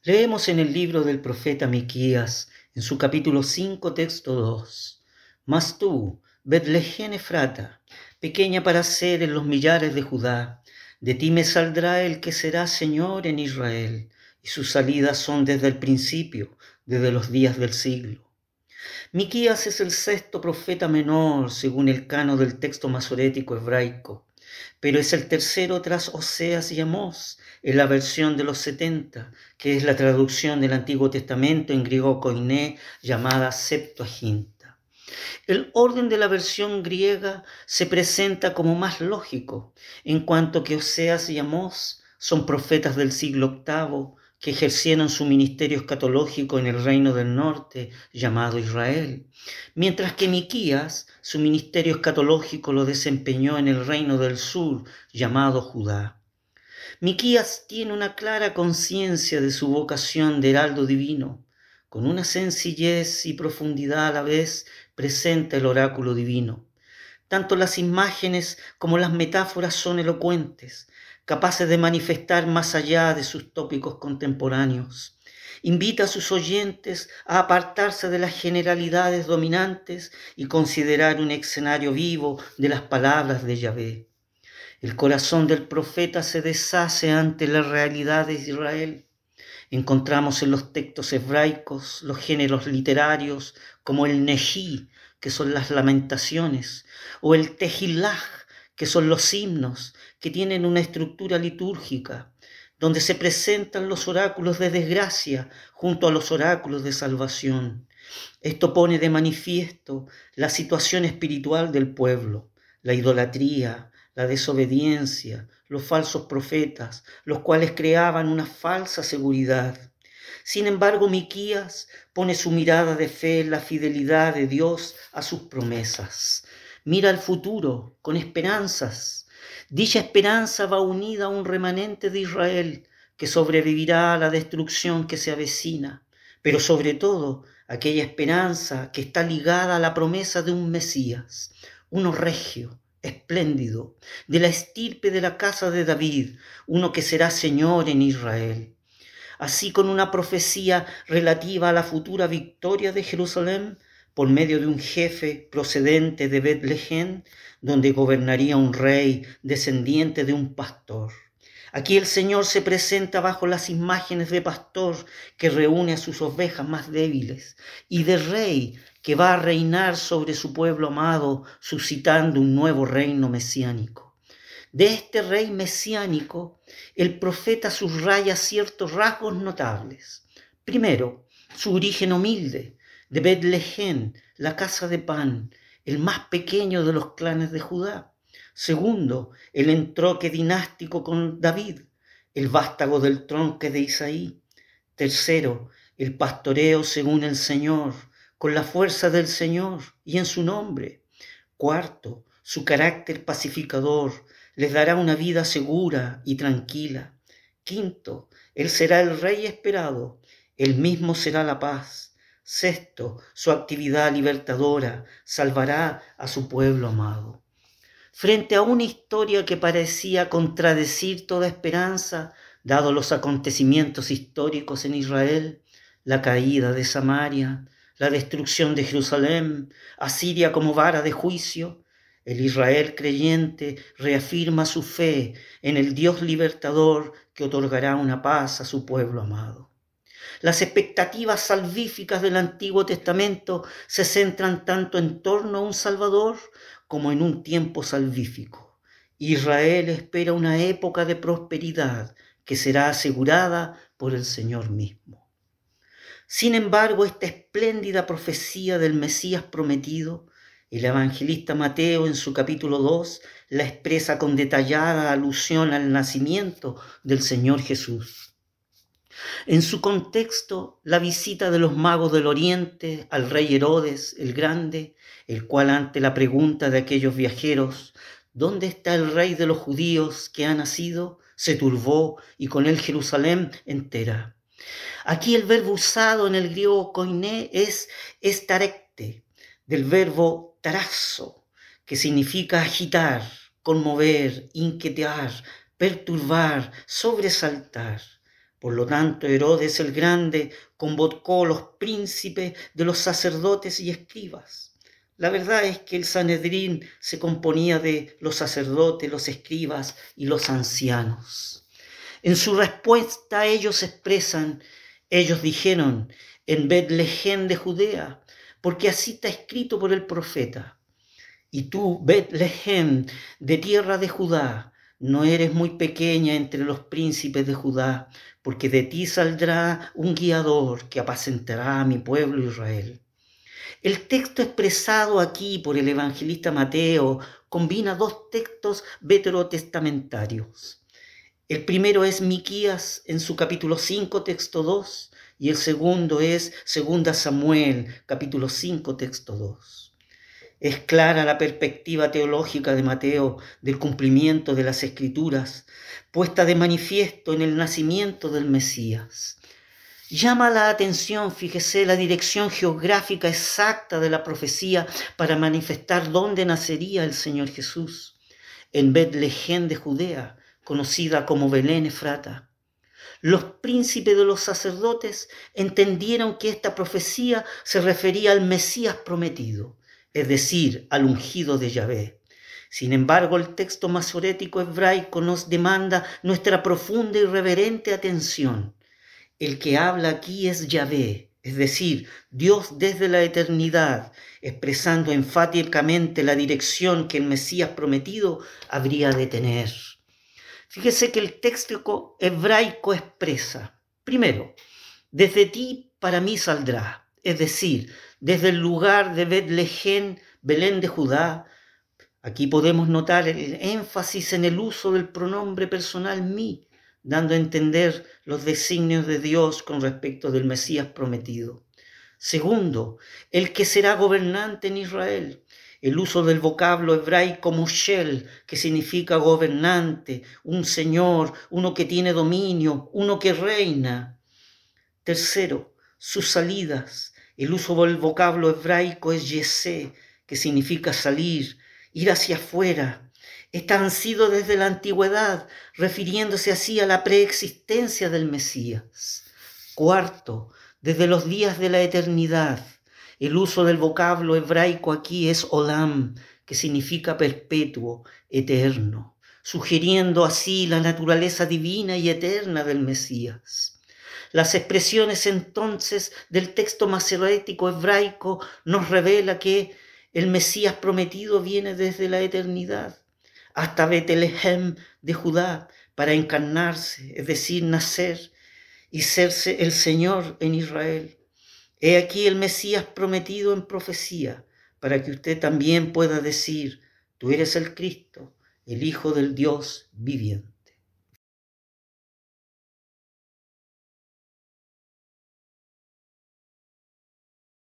Leemos en el libro del profeta Miquías, en su capítulo 5, texto 2. Mas tú, Betlehem Efrata, pequeña para ser en los millares de Judá, de ti me saldrá el que será Señor en Israel, y sus salidas son desde el principio, desde los días del siglo. Miquías es el sexto profeta menor, según el cano del texto masorético hebraico, pero es el tercero tras Oseas y Amós, en la versión de los 70, que es la traducción del Antiguo Testamento en griego koiné, llamada Septuaginta. El orden de la versión griega se presenta como más lógico, en cuanto que Oseas y Amós son profetas del siglo VIII que ejercieron su ministerio escatológico en el reino del norte, llamado Israel, mientras que Miquías su ministerio escatológico lo desempeñó en el reino del sur, llamado Judá. Miquías tiene una clara conciencia de su vocación de heraldo divino. Con una sencillez y profundidad a la vez presenta el oráculo divino. Tanto las imágenes como las metáforas son elocuentes, capaces de manifestar más allá de sus tópicos contemporáneos. Invita a sus oyentes a apartarse de las generalidades dominantes y considerar un escenario vivo de las palabras de Yahvé. El corazón del profeta se deshace ante las realidades de Israel. Encontramos en los textos hebraicos los géneros literarios como el Nejí, que son las lamentaciones, o el Tehillah, que son los himnos, que tienen una estructura litúrgica, donde se presentan los oráculos de desgracia junto a los oráculos de salvación. Esto pone de manifiesto la situación espiritual del pueblo, la idolatría, la desobediencia, los falsos profetas, los cuales creaban una falsa seguridad. Sin embargo, Miquías pone su mirada de fe en la fidelidad de Dios a sus promesas. Mira al futuro con esperanzas. Dicha esperanza va unida a un remanente de Israel que sobrevivirá a la destrucción que se avecina, pero sobre todo aquella esperanza que está ligada a la promesa de un Mesías, uno regio, espléndido, de la estirpe de la casa de David, uno que será Señor en Israel. Así, con una profecía relativa a la futura victoria de Jerusalén, por medio de un jefe procedente de Betlehem, donde gobernaría un rey descendiente de un pastor. Aquí el Señor se presenta bajo las imágenes de pastor que reúne a sus ovejas más débiles y de rey que va a reinar sobre su pueblo amado, suscitando un nuevo reino mesiánico. De este rey mesiánico, el profeta subraya ciertos rasgos notables. Primero, su origen humilde, de Betlehem, la casa de pan, el más pequeño de los clanes de Judá. Segundo, el entroque dinástico con David, el vástago del tronque de Isaí. Tercero, el pastoreo según el Señor, con la fuerza del Señor y en su nombre. Cuarto, su carácter pacificador les dará una vida segura y tranquila. Quinto, él será el rey esperado, él mismo será la paz. Sexto, su actividad libertadora salvará a su pueblo amado. Frente a una historia que parecía contradecir toda esperanza, dados los acontecimientos históricos en Israel, la caída de Samaria, la destrucción de Jerusalén, Asiria como vara de juicio, el Israel creyente reafirma su fe en el Dios libertador que otorgará una paz a su pueblo amado. Las expectativas salvíficas del Antiguo Testamento se centran tanto en torno a un Salvador como en un tiempo salvífico. Israel espera una época de prosperidad que será asegurada por el Señor mismo. Sin embargo, esta espléndida profecía del Mesías prometido, el evangelista Mateo en su capítulo 2 la expresa con detallada alusión al nacimiento del Señor Jesús. En su contexto, la visita de los magos del Oriente al rey Herodes el Grande, el cual ante la pregunta de aquellos viajeros, ¿dónde está el rey de los judíos que ha nacido?, se turbó y con él Jerusalén entera. Aquí el verbo usado en el griego koiné es estarecte, del verbo tarazo, que significa agitar, conmover, inquietar, perturbar, sobresaltar. Por lo tanto, Herodes el Grande convocó los príncipes de los sacerdotes y escribas. La verdad es que el Sanedrín se componía de los sacerdotes, los escribas y los ancianos. En su respuesta ellos dijeron, en Betlehem de Judea, porque así está escrito por el profeta. Y tú, Betlehem, de tierra de Judá, no eres muy pequeña entre los príncipes de Judá, porque de ti saldrá un guiador que apacentará a mi pueblo Israel. El texto expresado aquí por el evangelista Mateo combina dos textos veterotestamentarios. El primero es Miquías en su capítulo 5, texto 2, y el segundo es 2 Samuel, capítulo 5, texto 2. Es clara la perspectiva teológica de Mateo del cumplimiento de las Escrituras, puesta de manifiesto en el nacimiento del Mesías. Llama la atención, fíjese, la dirección geográfica exacta de la profecía para manifestar dónde nacería el Señor Jesús, en Betlehem de Judea, conocida como Belén Efrata. Los príncipes de los sacerdotes entendieron que esta profecía se refería al Mesías prometido, es decir, al ungido de Yahvé. Sin embargo, el texto masorético hebraico nos demanda nuestra profunda y reverente atención. El que habla aquí es Yahvé, es decir, Dios desde la eternidad, expresando enfáticamente la dirección que el Mesías prometido habría de tener. Fíjese que el texto hebraico expresa, primero, desde ti para mí saldrá, es decir, desde el lugar de Betlehem, Belén de Judá. Aquí podemos notar el énfasis en el uso del pronombre personal mí, dando a entender los designios de Dios con respecto del Mesías prometido. Segundo, el que será gobernante en Israel. El uso del vocablo hebraico moshel, que significa gobernante, un señor, uno que tiene dominio, uno que reina. Tercero, sus salidas. El uso del vocablo hebraico es yesé, que significa salir, ir hacia afuera. Estas han sido desde la antigüedad, refiriéndose así a la preexistencia del Mesías. Cuarto, desde los días de la eternidad. El uso del vocablo hebraico aquí es olam, que significa perpetuo, eterno, sugiriendo así la naturaleza divina y eterna del Mesías. Las expresiones entonces del texto masorético hebraico nos revela que el Mesías prometido viene desde la eternidad hasta Betlehem de Judá para encarnarse, es decir, nacer y serse el Señor en Israel. He aquí el Mesías prometido en profecía, para que usted también pueda decir, tú eres el Cristo, el Hijo del Dios viviente.